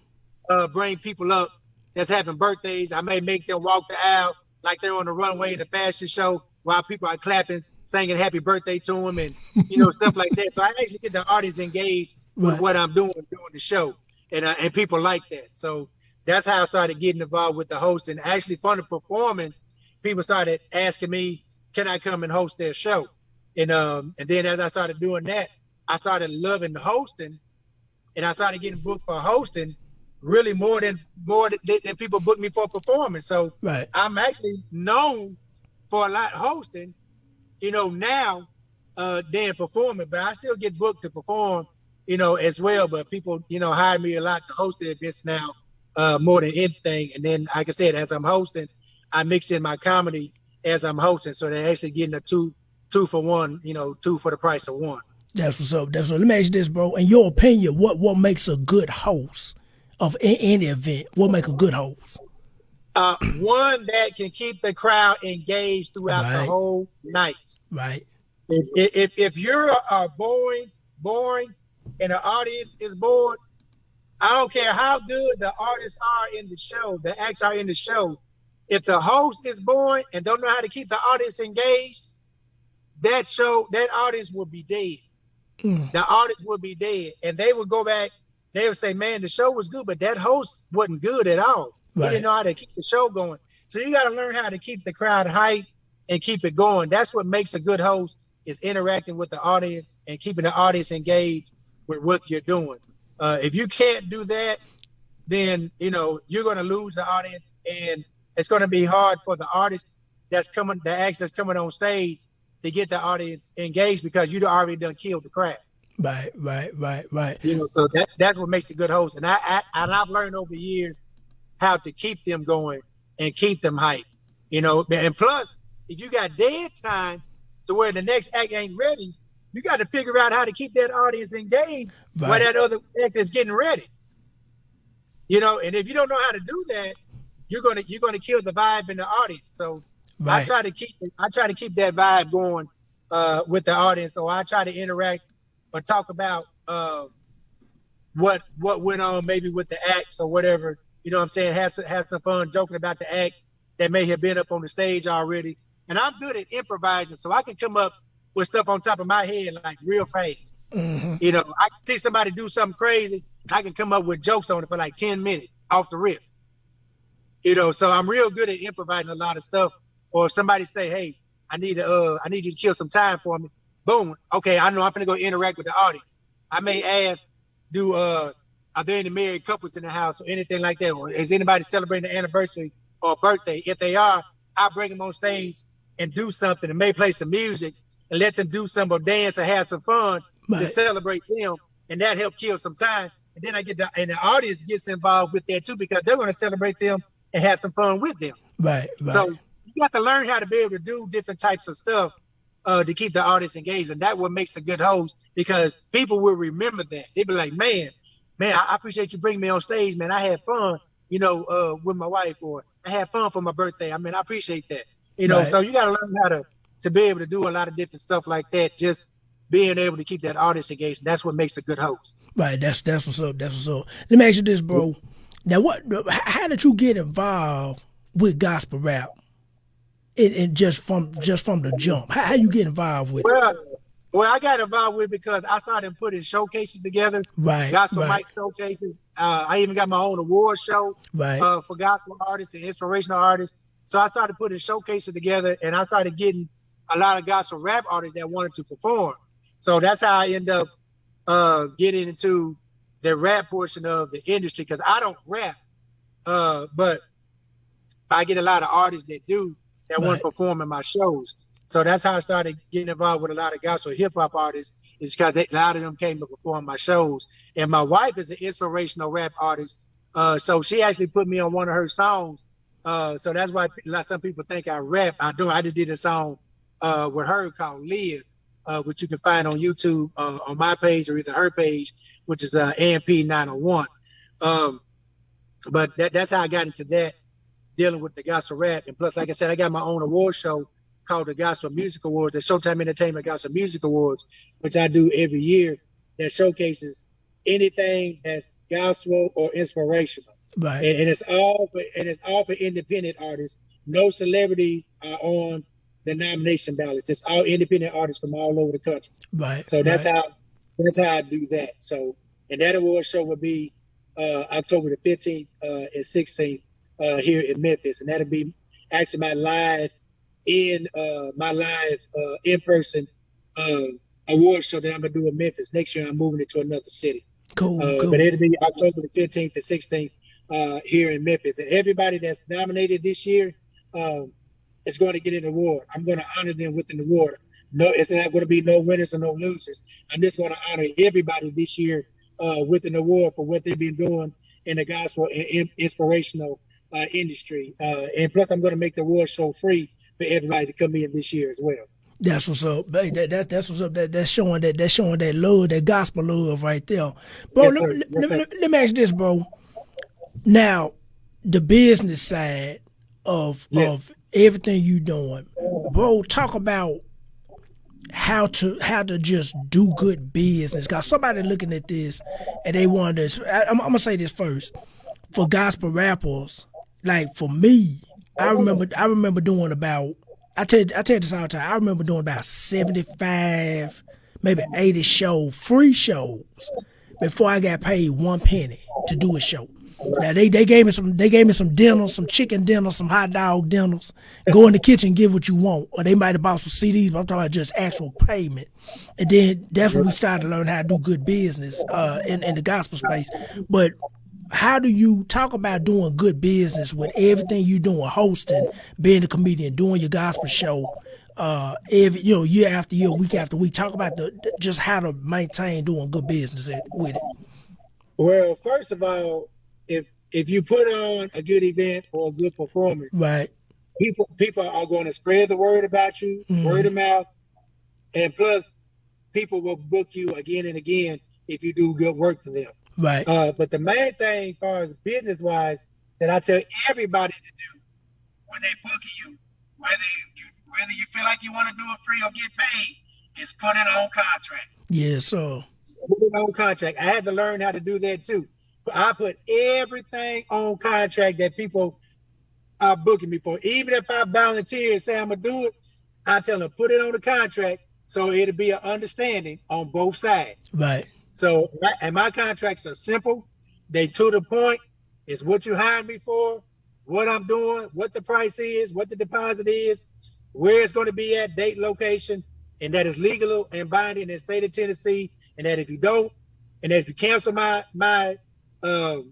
bring people up that's having birthdays. I may make them walk the aisle like they're on the runway in the fashion show while people are clapping, singing happy birthday to them and, stuff like that. So I actually get the audience engaged with what I'm doing the show. And people like that. So that's how I started getting involved with the host. And actually from the performing, people started asking me, can I come and host their show? And then as I started doing that, I started loving the hosting and I started getting booked for hosting really more than people booked me for performing. So I'm actually known for a lot hosting, now than performing, but I still get booked to perform, as well. But people, hire me a lot to host the events now, more than anything. And then, like I said, as I'm hosting, I mix in my comedy as I'm hosting. So they're actually getting a two for one, 2 for the price of 1. That's what's up. Let me ask you this, bro. In your opinion, what makes a good host of any event? What makes a good host? One that can keep the crowd engaged throughout the whole night. Right. If you're boring, and the audience is bored, I don't care how good the artists are in the show, the acts are in the show. If the host is boring and don't know how to keep the audience engaged, that audience will be dead. The audience will be dead. And they would go back, they would say, man, the show was good, but that host wasn't good at all. He didn't know how to keep the show going. So you got to learn how to keep the crowd hyped and keep it going. That's what makes a good host, is interacting with the audience and keeping the audience engaged with what you're doing. If you can't do that, then, you're going to lose the audience, and it's going to be hard for the artist the acts that's coming on stage to get the audience engaged because you'd already done killed the crowd. Right. So that's what makes a good host. And I've learned over the years how to keep them going and keep them hyped. you know. And plus, if you got dead time to where the next act ain't ready, you got to figure out how to keep that audience engaged while Right. that other act is getting ready. You know, and if you don't know how to do that, you're gonna kill the vibe in the audience. So Right. I try to keep that vibe going with the audience. So I try to interact or talk about what went on maybe with the acts or whatever. You know what I'm saying? Have some fun joking about the acts that may have been up on the stage already. And I'm good at improvising, so I can come up with stuff on top of my head like real fast. Mm-hmm. You know, I can see somebody do something crazy, I can come up with jokes on it for like 10 minutes off the rip. You know, so I'm real good at improvising a lot of stuff. Or if somebody say, "Hey, I need you to kill some time for me." Boom. Okay, I know I'm gonna go interact with the audience. I may ask, are there any married couples in the house or anything like that? Or is anybody celebrating an anniversary or a birthday? If they are, I bring them on stage and do something and may play some music and let them do some or dance or have some fun to Right. celebrate them. And that help kill some time. And then and the audience gets involved with that too, because they're going to celebrate them and have some fun with them. Right. So Right. you got to learn how to be able to do different types of stuff to keep the audience engaged. And that what makes a good host, because people will remember that. They'll be like, man, I appreciate you bringing me on stage, man. I had fun, you know, with my wife, or I had fun for my birthday. I mean, I appreciate that. You know, Right. so you got to learn how to be able to do a lot of different stuff like that. Just being able to keep that audience engaged. That's what makes a good host. Right. That's what's up. That's what's up. Let me ask you this, bro. Now, how did you get involved with gospel rap? And just from the jump, how you get involved with it? Well, I got involved with it because I started putting showcases together, Right. gospel Right. mic showcases. I even got my own award show Right. for gospel artists and inspirational artists. So I started putting showcases together, and I started getting a lot of gospel rap artists that wanted to perform. So that's how I end up getting into the rap portion of the industry, because I don't rap, but I get a lot of artists that do, that want Right. to perform in my shows. So that's how I started getting involved with a lot of gospel hip hop artists, is because a lot of them came to perform my shows. And my wife is an inspirational rap artist. So she actually put me on one of her songs. So that's why some people think I rap. I don't. I just did a song with her called Live, which you can find on YouTube on my page or either her page, which is AMP 901. But that's how I got into that, dealing with the gospel rap. And plus, like I said, I got my own award show called the Gospel Music Awards, the Showtime Entertainment Gospel Music Awards, which I do every year, that showcases anything that's gospel or inspirational. Right. And it's all for independent artists. No celebrities are on the nomination ballots. It's all independent artists from all over the country. Right. So that's right. how I do that. So, and that award show will be October the 15th and 16th here in Memphis, and that'll be actually my live in-person award show that I'm gonna do in Memphis. Next year I'm moving it to another city. Cool. But it'll be October the 15th and 16th here in Memphis. And everybody that's nominated this year is going to get an award. I'm going to honor them with an award. No, it's not going to be no winners or no losers. I'm just going to honor everybody this year with an award for what they've been doing in the gospel and inspirational industry. And plus, I'm going to make the award show free for everybody to come in this year as well. That's what's up. Hey, that's what's up. That's showing that love, that gospel love right there, bro. Yes, Let me ask you this, bro. Now, the business side of everything you doing, bro. Talk about how to just do good business. Got somebody looking at this and they want this. I'm gonna say this first. For gospel rappers, like for me, I remember doing about. I tell you this all the time. I remember doing about 75, maybe 80 free shows before I got paid 1 penny to do a show. Now they gave me some dinners, some chicken dinners, some hot dog dinners. Go in the kitchen, give what you want, or they might have bought some CDs. But I'm talking about just actual payment. And then that's when we started to learn how to do good business in the gospel space. But how do you talk about doing good business with everything you doing, hosting, being a comedian, doing your gospel show, year after year, week after week? Talk about just how to maintain doing good business with it. Well, first of all, if you put on a good event or a good performance, right, people are going to spread the word about you, word of mouth, and plus people will book you again and again if you do good work for them. Right. But the main thing, as far as business wise, that I tell everybody to do when they book you, whether you feel like you want to do it free or get paid, is put it on contract. Yes, sir. Put it on contract. I had to learn how to do that too. I put everything on contract that people are booking me for. Even if I volunteer and say I'm gonna do it, I tell them put it on the contract so it'll be an understanding on both sides. Right. So, and my contracts are simple. They to the point. It's what you hired me for, what I'm doing, what the price is, what the deposit is, where it's going to be at, date, location, and that is legal and binding in the state of Tennessee. And that if you don't, and that if you cancel the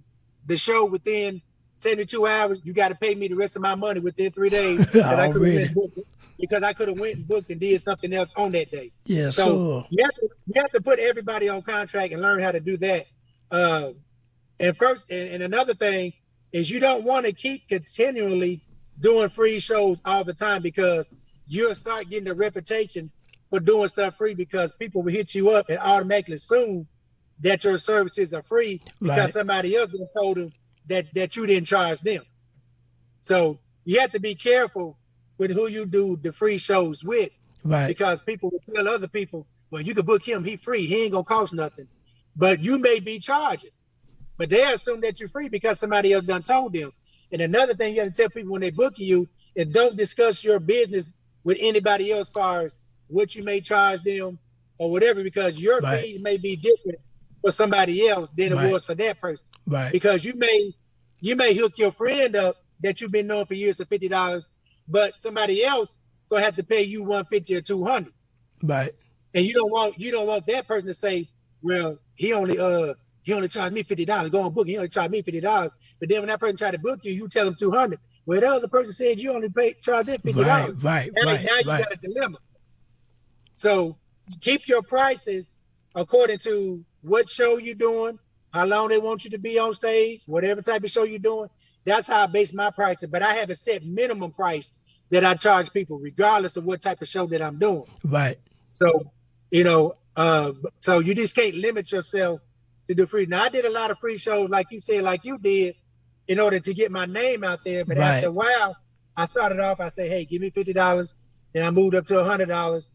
show within 72 hours, you got to pay me the rest of my money within 3 days because I could have went and booked and did something else on that day. Yeah, so you have to put everybody on contract and learn how to do that. And another thing is you don't want to keep continually doing free shows all the time because you'll start getting a reputation for doing stuff free because people will hit you up and automatically assume that your services are free because somebody else told them that you didn't charge them. So you have to be careful with who you do the free shows with, because people will tell other people, well, you can book him, he free, he ain't gonna cost nothing. But you may be charging. But they assume that you're free because somebody else done told them. And another thing you have to tell people when they book you is don't discuss your business with anybody else as far as what you may charge them or whatever, because your fees may be different for somebody else than it was for that person. Because you may hook your friend up that you've been knowing for years for $50, but somebody else gonna have to pay you $150 or $200. And you don't want that person to say, well, he only charged me $50. Go on book. He only charged me $50. But then when that person try to book you, you tell them $200. Well, the other person said you only charged them $50. Now you got a dilemma. So keep your prices according to what show you're doing, how long they want you to be on stage, whatever type of show you're doing. That's how I base my prices. But I have a set minimum price that I charge people, regardless of what type of show that I'm doing. So, so you just can't limit yourself to do free. Now, I did a lot of free shows, like you said, like you did, in order to get my name out there. But after a while, I started off, I said, hey, give me $50. Then I moved up to $100.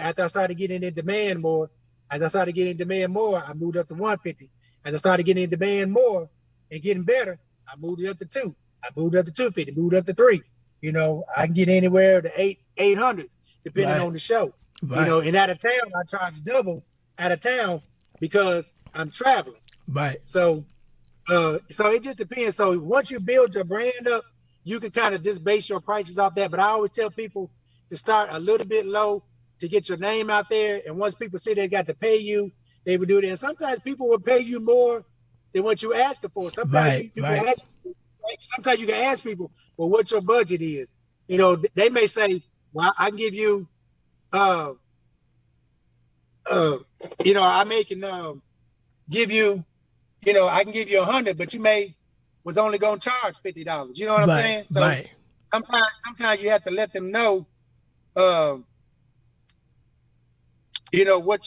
After I started getting in demand more, as I started getting in demand more, I moved up to $150. As I started getting in demand more and getting better, I moved it up to $2. I moved up to $250, moved up to $3. I can get anywhere to $800, depending on the show. And out of town, I charge double out of town because I'm traveling. So it just depends. So once you build your brand up, you can kind of just base your prices off that. But I always tell people to start a little bit low to get your name out there. And once people say they got to pay you, they would do it. And sometimes people will pay you more than what you asking for. Sometimes you can ask. Sometimes you can ask people, well, what your budget is. They may say, well, I can give you, I can give you, I can give you 100, but you was only gonna charge $50. You know what I'm saying? So sometimes you have to let them know, what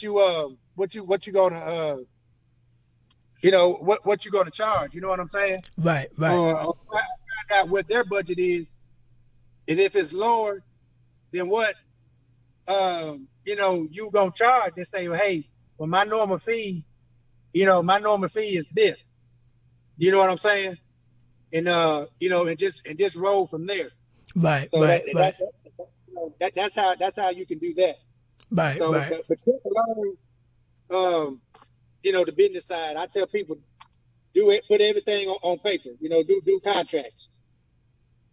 you gonna, what you're gonna charge. You know what I'm saying? Or find out what their budget is, and if it's lower than what you gonna charge, they say, well, hey, well, my normal fee is this. You know what I'm saying? And and just roll from there. That's how you can do that. But you have to learn, the business side. I tell people, put everything on paper. Do contracts.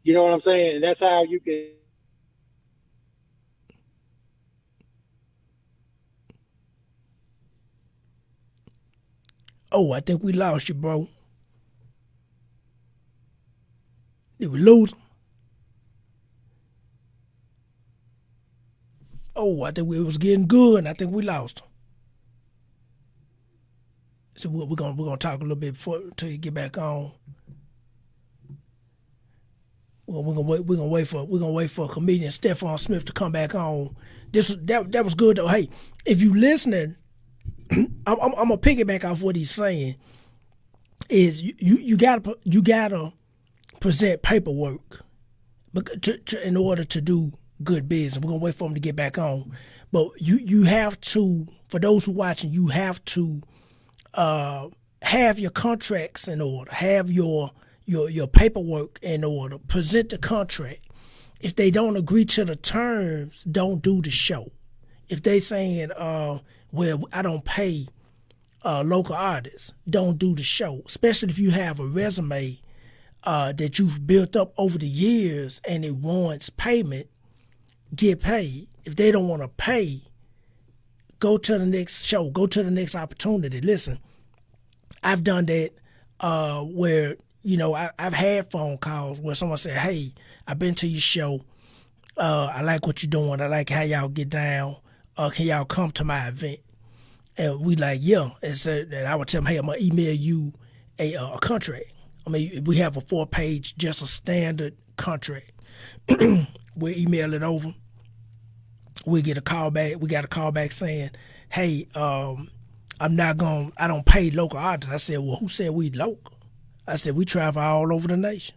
You know what I'm saying? And that's how you can. Oh, I think we lost you, bro. Did we lose him? Oh, I think we was getting good, and I think we lost him. So we're gonna talk a little bit before until you get back on. We're gonna wait for comedian Stephon Smith to come back on. That was good though. Hey, if you listening, I'm gonna piggyback off what he's saying. Is you gotta present paperwork, in order to do good business. We're gonna wait for him to get back on, but you have to. For those who watching, you have to have your contracts in order. Have your paperwork in order. Present the contract. If they don't agree to the terms, don't do the show. If they saying, well, I don't pay local artists, don't do the show. Especially if you have a resume that you've built up over the years and it warrants payment, get paid. If they don't want to pay, go to the next show. Go to the next opportunity. Listen, I've done that where, I've had phone calls where someone said, hey, I've been to your show. I like what you're doing. I like how y'all get down. Can y'all come to my event? And we like, yeah. And I would tell them, hey, I'm going to email you a contract. I mean, we have a 4-page, just a standard contract. We email it over. We get a call back. We got a call back saying, hey, I don't pay local artists. I said, well, who said we local? I said, we travel all over the nation.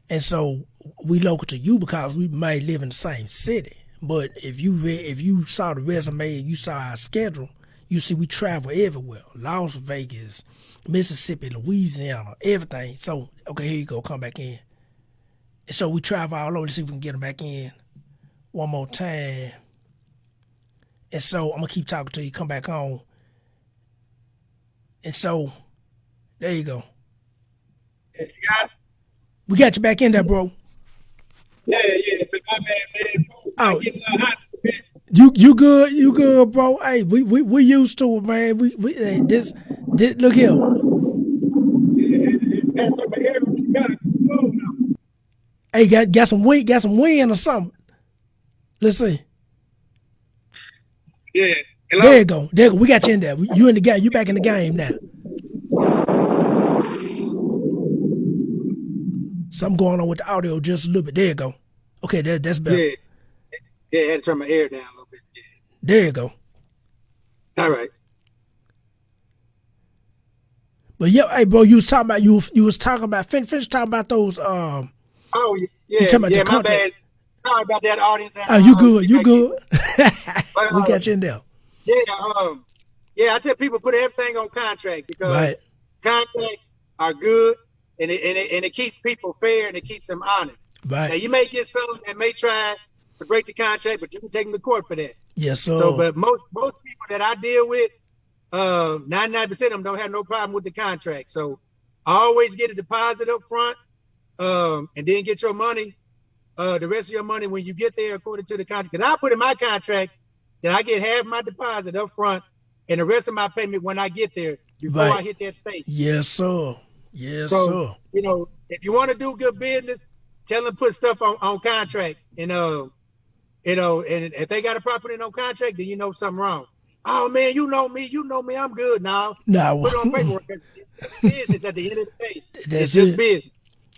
And so we local to you because we may live in the same city. But if you saw the resume and you saw our schedule, you see we travel everywhere. Las Vegas, Mississippi, Louisiana, everything. So, okay, here you go, come back in. And so we travel all over to see if we can get them back in one more time. And so I'm going to keep talking till you come back on. And so, there you go. Yeah, you got it? We got you back in there, bro. Yeah. But my man, oh, you good, bro. Hey, we used to it, man. We this look here. Hey, got some wind or something. Let's see. Yeah. Hello? There you go. We got you in there. You in the game. You back in the game now. Something going on with the audio just a little bit. There you go. Okay, that's better. Yeah, I had to turn my air down a little bit. Yeah. There you go. All right. But yeah, hey, bro, you was talking about finish talking about those. Oh yeah, you talking about my bad. Sorry about that, audience. Oh, you good? We got you in there. Yeah, I tell people put everything on contract because contracts are good. And it keeps people fair and it keeps them honest. Right. Now you may get someone that may try to break the contract, but you can take them to court for that. Yes, sir. So, but most people that I deal with, 99% of them don't have no problem with the contract. So I always get a deposit up front, and then get your money, the rest of your money when you get there according to the contract. Because I put in my contract that I get half my deposit up front and the rest of my payment when I get there before I hit that state. Yes, sir. Yes, so, sir. If you want to do good business, tell them put stuff on contract. And and if they got a property on contract, then you know something wrong. Oh man, you know me, I'm good now. No, put it on paperwork. It's business at the end of the day. That's it's just business.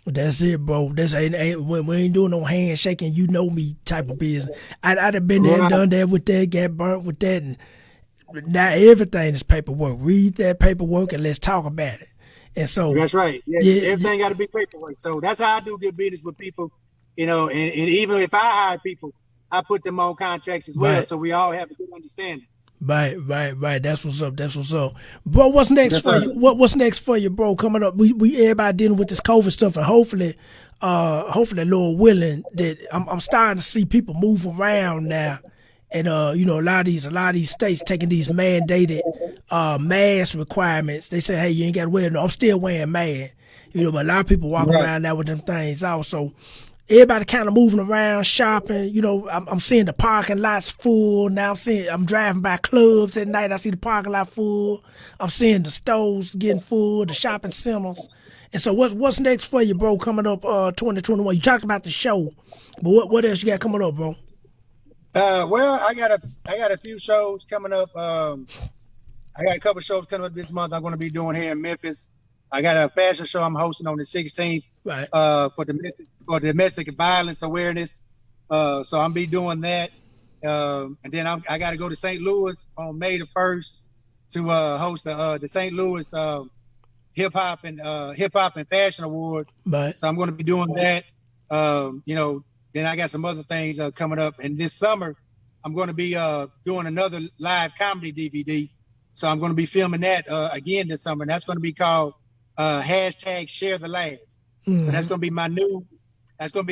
That's it, bro. We ain't doing no handshaking, you know me type of business. I'd have been there and done that with that, got burnt with that, and now everything is paperwork. Read that paperwork and let's talk about it. And so that's right. Yeah, everything got to be paperwork. So that's how I do good business with people, and even if I hire people, I put them on contracts as well, so we all have a good understanding. Right. That's what's up. Bro, what's next for you? What's next for you, bro? Coming up, we everybody dealing with this COVID stuff, and hopefully, Lord willing, that I'm starting to see people move around now. And a lot of these states taking these mandated mask requirements. They say, hey, you ain't got to wear it. No, I'm still wearing mask. But a lot of people walking around now with them things also. Everybody kind of moving around, shopping. I'm seeing the parking lots full now. I'm driving by clubs at night. I see the parking lot full. I'm seeing the stores getting full, the shopping centers. And so what's next for you, bro? Coming up 2021. You talked about the show, but what else you got coming up, bro? Well, I got a few shows coming up. I got a couple of shows coming up this month. I'm going to be doing here in Memphis. I got a fashion show I'm hosting on the 16th. Right. For domestic violence awareness. So I'm be doing that. And then I got to go to St. Louis on May the 1st to host the St. Louis hip hop and fashion awards. Right. So I'm going to be doing that. Then I got some other things coming up. And this summer, I'm going to be doing another live comedy DVD. So I'm going to be filming that again this summer. And that's going to be called hashtag Share the Last. Mm-hmm. So that's going to be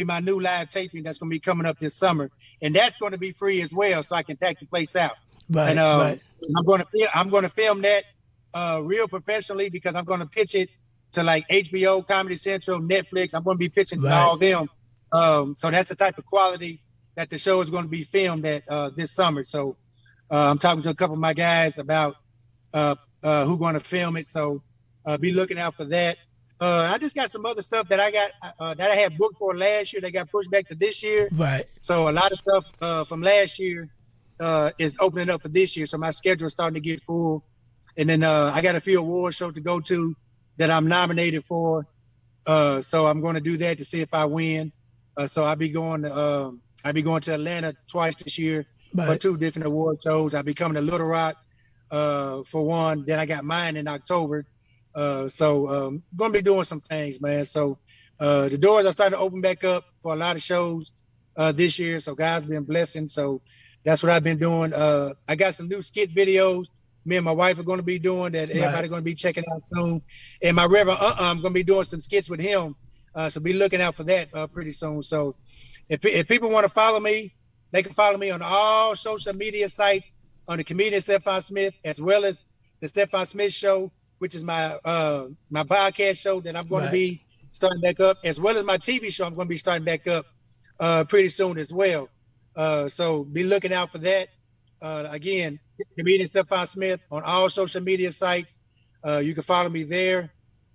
my new live taping that's going to be coming up this summer, and that's going to be free as well, so I can pack the place out. Right. And right. I'm going to film that real professionally because I'm going to pitch it to like HBO, Comedy Central, Netflix. I'm going to be pitching to all them. So that's the type of quality that the show is going to be filmed at this summer. So I'm talking to a couple of my guys about who's going to film it. So be looking out for that. I just got some other stuff that I got that I had booked for last year that got pushed back to this year. Right. So a lot of stuff from last year is opening up for this year. So my schedule is starting to get full. And then I got a few award shows to go to that I'm nominated for. So I'm going to do that to see if I win. So I'll be going to Atlanta twice this year for 2 different award shows. I'll be coming to Little Rock for one. Then I got mine in October. So going to be doing some things, man. So the doors are starting to open back up for a lot of shows this year. So God's been blessing. So that's what I've been doing. I got some new skit videos me and my wife are going to be doing that everybody's going to be checking out soon. And my Reverend I'm going to be doing some skits with him. So be looking out for that pretty soon. So if people want to follow me, they can follow me on all social media sites on the comedian Stefan Smith, as well as the Stefan Smith Show, which is my my podcast show that I'm going to be starting back up, as well as my TV show I'm going to be starting back up pretty soon as well. So be looking out for that. Again, comedian Stefan Smith on all social media sites. You can follow me there.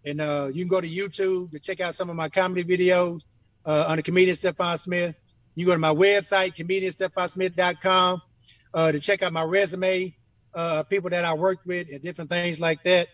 And you can go to YouTube to check out some of my comedy videos on the comedian Stefan Smith. You go to my website, comediansteffansmith.com, to check out my resume, people that I worked with and different things like that.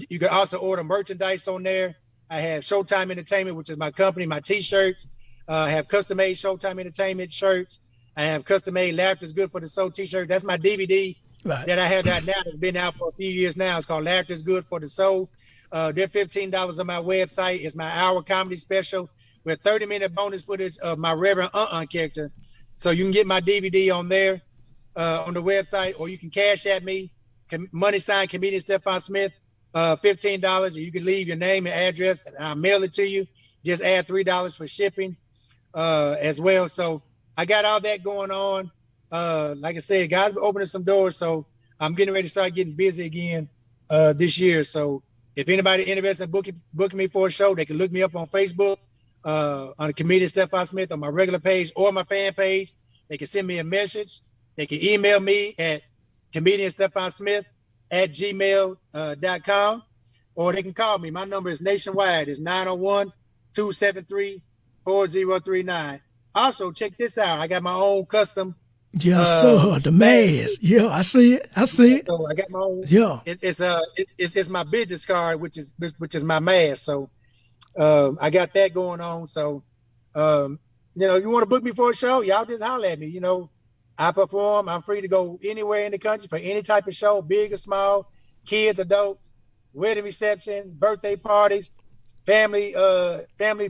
You can also order merchandise on there. I have Showtime Entertainment, which is my company, my T-shirts. I have custom-made Showtime Entertainment shirts. I have custom-made Laughter's Good for the Soul T-shirt. That's my DVD that I have out now. It's been out for a few years now. It's called Laughter's Good for the Soul. They're $15 on my website. It's my hour comedy special with 30-minute bonus footage of my Reverend character. So you can get my DVD on there on the website, or you can cash at me, money sign comedian Stefan Smith, $15. And you can leave your name and address, and I'll mail it to you. Just add $3 for shipping as well. So I got all that going on. Like I said, God's been opening some doors, so I'm getting ready to start getting busy again this year. So if anybody interested in booking me for a show, they can look me up on Facebook on the comedian Stefan Smith on my regular page or my fan page. They can send me a message. They can email me at comedianstefansmith@gmail.com, or they can call me. My number is nationwide. It's 901-273-4039. Also, check this out. I got my own custom. Yeah, the mask. Yeah, I see it. So I got my own. Yeah, it's my business card, which is my mask. So I got that going on. So if you want to book me for a show, y'all just holler at me. I perform. I'm free to go anywhere in the country for any type of show, big or small, kids, adults, wedding receptions, birthday parties, family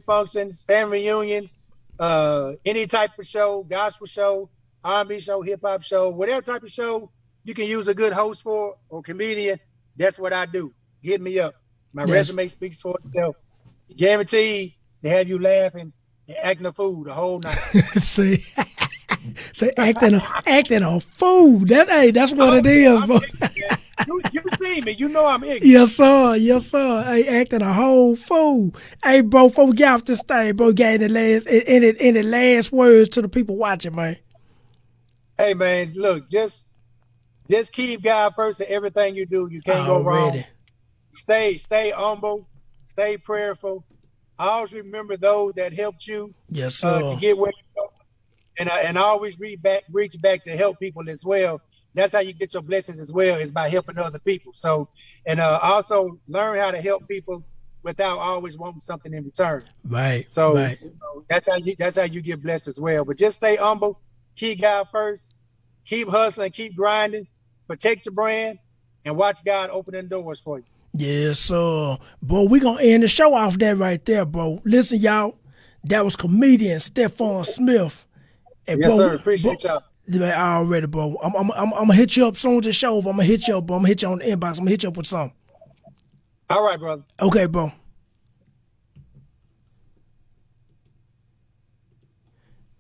functions, family reunions, any type of show, gospel show, R&B show, hip hop show, whatever type of show you can use a good host for or comedian. That's what I do. Hit me up. My resume speaks for itself. Guaranteed to have you laughing and acting a fool the whole night. See, acting a fool. That's what it is, boy. You see me. You know I'm ignorant. Yes, sir. Hey, acting a whole fool. Hey, bro, before we get off this thing, bro, got any last words to the people watching, man? Hey, man, look, just keep God first in everything you do. You can't go wrong. Stay humble. Stay prayerful. Always remember those that helped you. Yes, sir. To get where you go. And always reach back to help people as well. that's how you get your blessings as well, is by helping other people. So, and also learn how to help people without always wanting something in return. Right, So right. that's how you get blessed as well. But just stay humble, keep God first, keep hustling, keep grinding, protect your brand, and watch God opening doors for you. Yes, sir. Bro, we gonna end the show off that right there, bro. Listen, y'all, that was comedian Stephon Smith. And Yes, sir. bro, Appreciate y'all. already, bro. I'm gonna hit you up soon as the show. I'm gonna hit you up, bro. I'm gonna hit you on the inbox. I'm gonna hit you up with something. All right, brother. Okay, bro.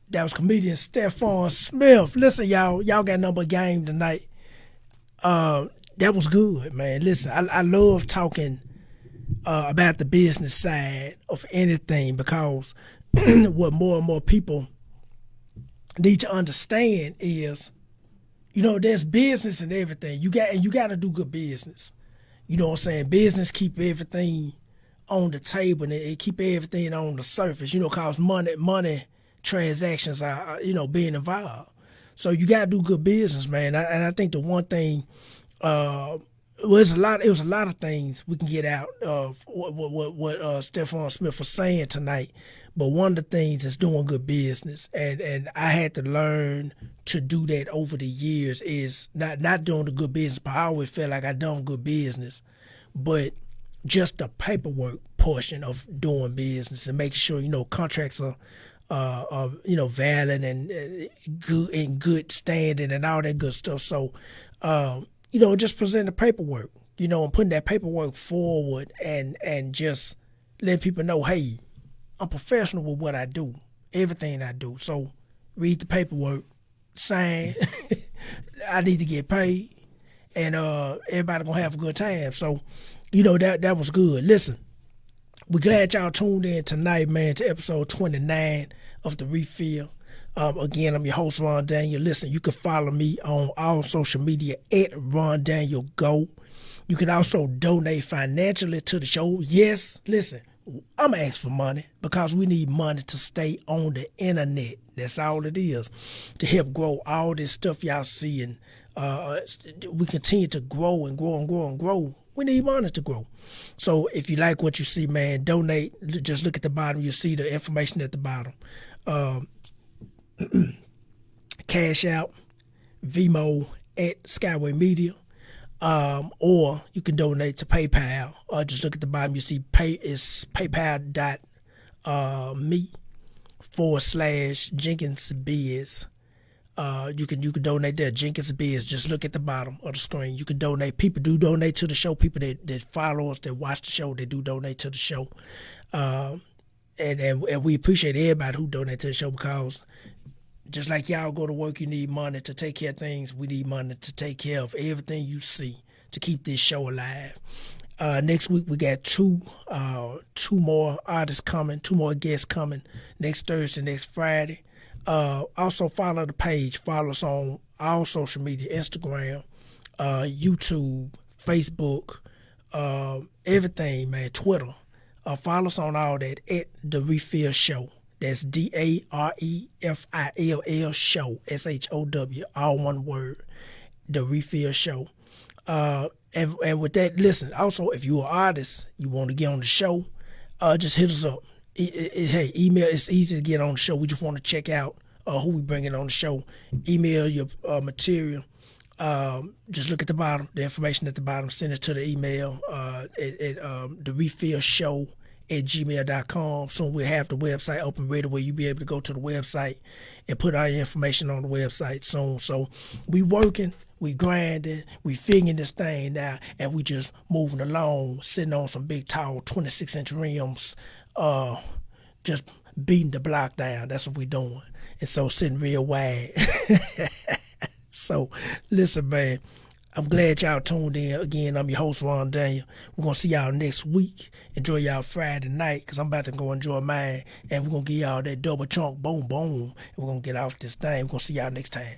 That was comedian Stephon Smith. Listen, y'all got number game tonight. That was good, man. Listen, I love talking about the business side of anything, because what more and more people need to understand is, there's business and everything. You got to do good business. You know what I'm saying? Business keep everything on the table, and it keep everything on the surface. Cause money transactions are being involved. So you got to do good business, man. And I think the one thing, it was a lot of things we can get out of what Stephon Smith was saying tonight. But one of the things is doing good business, and I had to learn to do that over the years. Is not doing the good business, but I always felt like I done good business, but just the paperwork portion of doing business and making sure contracts are valid and good, in good standing and all that good stuff. So just present the paperwork, and putting that paperwork forward, and just letting people know, hey, I'm professional with what I do, everything I do. So read the paperwork, sign. I need to get paid, and everybody gonna have a good time. So, that was good. Listen, we're glad y'all tuned in tonight, man, to episode 29 of The Refill. Again, I'm your host, Ron Daniel. Listen, you can follow me on all social media at Ron Daniel Go. You can also donate financially to the show. Yes, listen, I'm asking for money because we need money to stay on the internet. That's all it is, to help grow all this stuff y'all see. And we continue to grow and grow and grow and grow. We need money to grow. So if you like what you see, man, donate. Just look at the bottom. You see the information at the bottom. Cash out, VENMO at Skyway Media, or you can donate to PayPal. Just look at the bottom. You see it's paypal.me/JenkinsBiz. You can donate there, Jenkins Biz. Just look at the bottom of the screen. You can donate. People do donate to the show. People that follow us, that watch the show, they do donate to the show. And we appreciate everybody who donate to the show, because just like y'all go to work, you need money to take care of things. We need money to take care of everything you see to keep this show alive. Next week we got two more artists coming, 2 more guests coming next Thursday, next Friday. Also follow the page. Follow us on all social media, Instagram, YouTube, Facebook, everything, man, Twitter. Follow us on all that at The Refill Show. That's DAREFILL Show, SHOW, all one word, The Refill Show. And with that, listen, also, if you're an artist, you want to get on the show, just hit us up. Hey, email. It's easy to get on the show. We just want to check out who we bringing on the show. Email your material. Just look at the bottom, the information at the bottom. Send it to the email at therefillshow@gmail.com. Soon we'll have the website open ready where you'll be able to go to the website and put our information on the website soon. So we working, we grinding, we figuring this thing out, and we just moving along, sitting on some big, tall 26-inch rims, just beating the block down. That's what we doing. And so sitting real wide. So listen, man, I'm glad y'all tuned in. Again, I'm your host, Ron Daniel. We're going to see y'all next week. Enjoy y'all Friday night, because I'm about to go enjoy mine. And we're going to give y'all that double chunk, boom, boom. And we're going to get off this thing. We're going to see y'all next time.